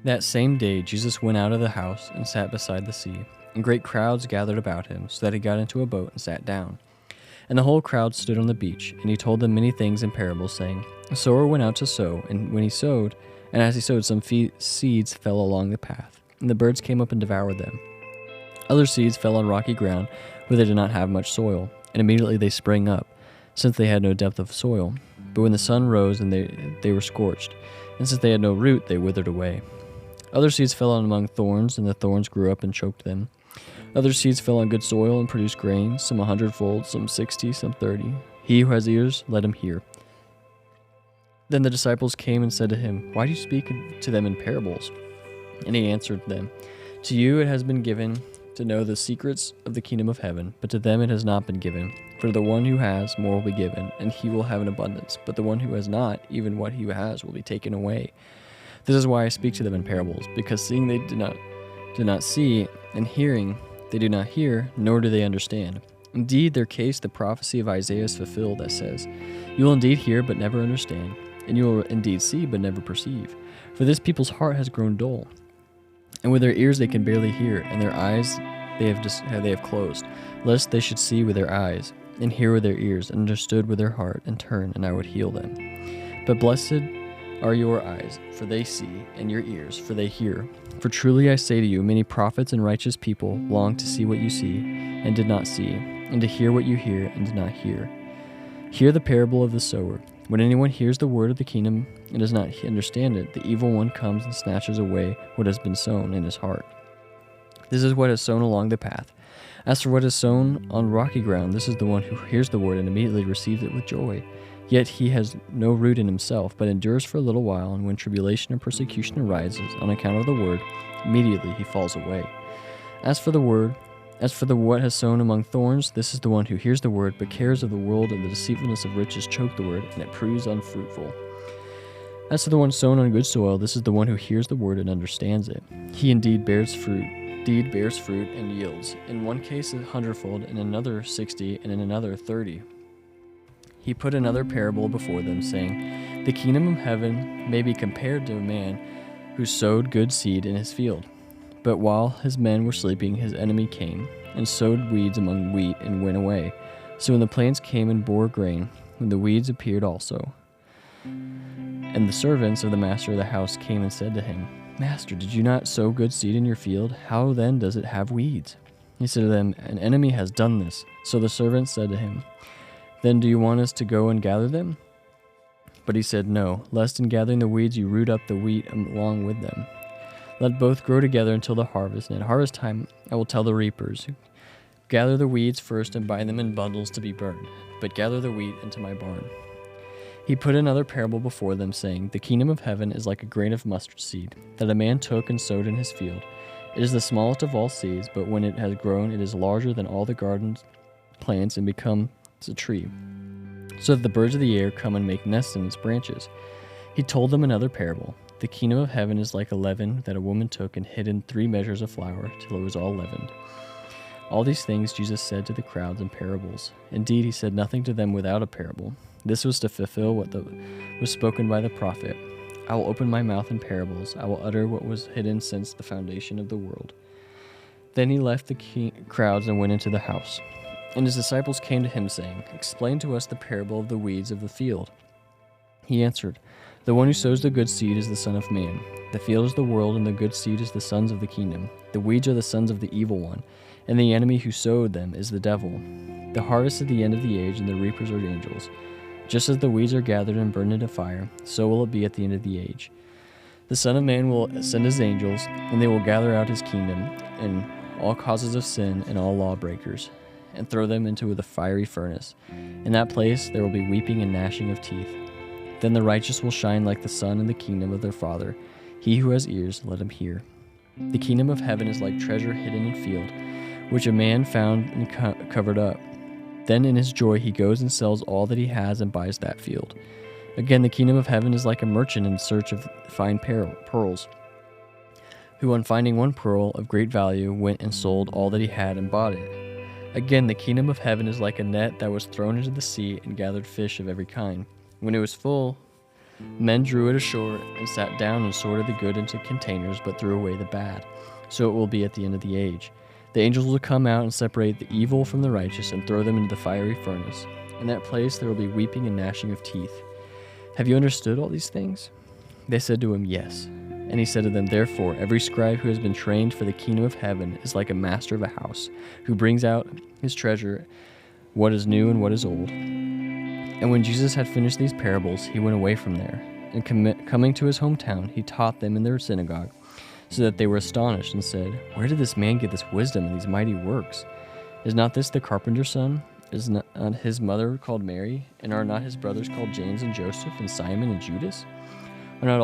That same day Jesus went out of the house and sat beside the sea, and great crowds gathered about him, so that he got into a boat and sat down. And the whole crowd stood on the beach, and he told them many things in parables, saying, A sower went out to sow, and when he sowed, and as he sowed, some seeds fell along the path, and the birds came up and devoured them. Other seeds fell on rocky ground, where they did not have much soil, and immediately they sprang up, since they had no depth of soil. But when the sun rose, and they were scorched, and since they had no root, they withered away. Other seeds fell on among thorns, and the thorns grew up and choked them. Other seeds fell on good soil and produced grain, some 100-fold, some 60, some 30. He who has ears, let him hear. Then the disciples came and said to him, Why do you speak to them in parables? And he answered them, To you it has been given to know the secrets of the kingdom of heaven, but to them it has not been given. For the one who has, more will be given, and he will have an abundance. But the one who has not, even what he has will be taken away. This is why I speak to them in parables, because seeing they do not see, and hearing they do not hear, nor do they understand. Indeed, their case the prophecy of Isaiah is fulfilled that says, You will indeed hear, but never understand, and you will indeed see, but never perceive. For this people's heart has grown dull, and with their ears they can barely hear, and their eyes they have closed, lest they should see with their eyes, and hear with their ears, and understood with their heart, and turn, and I would heal them. But blessed are your eyes, for they see, and your ears, for they hear. For truly I say to you, many prophets and righteous people longed to see what you see, and did not see, and to hear what you hear, and did not hear. Hear the parable of the sower. When anyone hears the word of the kingdom and does not understand it, the evil one comes and snatches away what has been sown in his heart. This is what is sown along the path. As for what is sown on rocky ground, this is the one who hears the word and immediately receives it with joy. Yet he has no root in himself, but endures for a little while, and when tribulation or persecution arises on account of the word, immediately he falls away. As for what has sown among thorns, this is the one who hears the word, but cares of the world and the deceitfulness of riches choke the word, and it proves unfruitful. As for the one sown on good soil, this is the one who hears the word and understands it. He indeed bears fruit and yields, in one case 100-fold, in another 60, and in another 30. He put another parable before them, saying, The kingdom of heaven may be compared to a man who sowed good seed in his field. But while his men were sleeping, his enemy came, and sowed weeds among wheat, and went away. So when the plants came and bore grain, the weeds appeared also. And the servants of the master of the house came and said to him, Master, did you not sow good seed in your field? How then does it have weeds? He said to them, An enemy has done this. So the servants said to him, Then do you want us to go and gather them? But he said, No, lest in gathering the weeds you root up the wheat along with them. Let both grow together until the harvest, and at harvest time I will tell the reapers, Gather the weeds first and bind them in bundles to be burned, but gather the wheat into my barn. He put another parable before them, saying, The kingdom of heaven is like a grain of mustard seed, that a man took and sowed in his field. It is the smallest of all seeds, but when it has grown, it is larger than all the garden plants and becomes a tree, so that the birds of the air come and make nests in its branches. He told them another parable. The kingdom of heaven is like a leaven that a woman took and hid in 3 measures of flour till it was all leavened. All these things Jesus said to the crowds in parables. Indeed, he said nothing to them without a parable. This was to fulfill what was spoken by the prophet. I will open my mouth in parables. I will utter what was hidden since the foundation of the world. Then he left the crowds and went into the house. And his disciples came to him, saying, Explain to us the parable of the weeds of the field. He answered, The one who sows the good seed is the Son of Man. The field is the world, and the good seed is the sons of the kingdom. The weeds are the sons of the evil one, and the enemy who sowed them is the devil. The harvest is the end of the age, and the reapers are angels. Just as the weeds are gathered and burned into fire, so will it be at the end of the age. The Son of Man will send his angels, and they will gather out his kingdom, and all causes of sin and all lawbreakers, and throw them into the fiery furnace. In that place there will be weeping and gnashing of teeth. Then the righteous will shine like the sun in the kingdom of their Father. He who has ears, let him hear. The kingdom of heaven is like treasure hidden in a field, which a man found and covered up. Then in his joy he goes and sells all that he has and buys that field. Again, the kingdom of heaven is like a merchant in search of fine pearls, who on finding one pearl of great value went and sold all that he had and bought it. Again, the kingdom of heaven is like a net that was thrown into the sea and gathered fish of every kind. When it was full, Men drew it ashore and sat down and sorted the good into containers, but threw away the bad. So it will be at the end of the age. The angels will come out and separate the evil from the righteous and throw them into the fiery furnace. In that place there will be weeping and gnashing of teeth. Have you understood all these things? They said to him, Yes. And he said to them, Therefore, every scribe who has been trained for the kingdom of heaven is like a master of a house, who brings out his treasure, what is new and what is old. And when Jesus had finished these parables, he went away from there. And coming to his hometown, he taught them in their synagogue, so that they were astonished and said, Where did this man get this wisdom and these mighty works? Is not this the carpenter's son? Is not his mother called Mary? And are not his brothers called James and Joseph and Simon and Judas? Are not